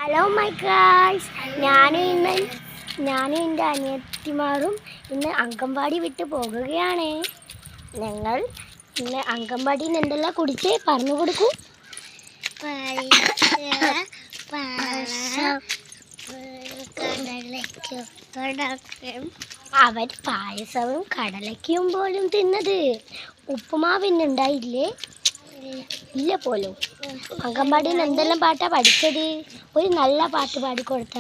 Hello my guys, ഞാനും എൻ്റെ അനിയത്തിമാരും ഇന്ന് അംഗൻവാടി വിട്ട് പോകുകയാണ്. ഞങ്ങൾ ഇന്ന് അംഗൻവാടിയിൽ നിന്ന് എന്തെല്ലാം കുടിച്ച് പറഞ്ഞു കൊടുക്കൂ. അവർ പായസവും കടലയ്ക്കും പോലും തിന്നത്. ഉപ്പുമാവിന്നുണ്ടായില്ലേ? ഇല്ല പോലും. അംഗൻവാടിയിൽ നിന്ന് എന്തെല്ലാം പാട്ടാ പഠിച്ചത്? ഒരു നല്ല പാട്ട് പാടിക്കൊടുത്ത.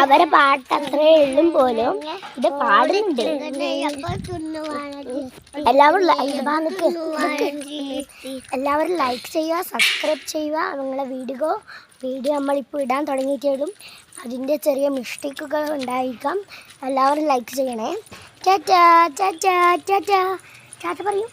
അവരെ പാട്ട് അത്രേ ഉള്ളും പോലും ഇത് പാടുന്നുണ്ട്. എല്ലാവരും ലൈക്ക് ചെയ്യുക, സബ്സ്ക്രൈബ് ചെയ്യുക. നിങ്ങളെ വീഡിയോ നമ്മളിപ്പോൾ ഇടാൻ തുടങ്ങിയിട്ടുള്ളൂ. അതിൻ്റെ ചെറിയ മിസ്റ്റേക്കുകൾ ഉണ്ടായിരിക്കാം. എല്ലാവരും ലൈക്ക് ചെയ്യണേ. ടാറ്റാ ടാറ്റാ ടാറ്റാ ടാറ്റ പറയൂ.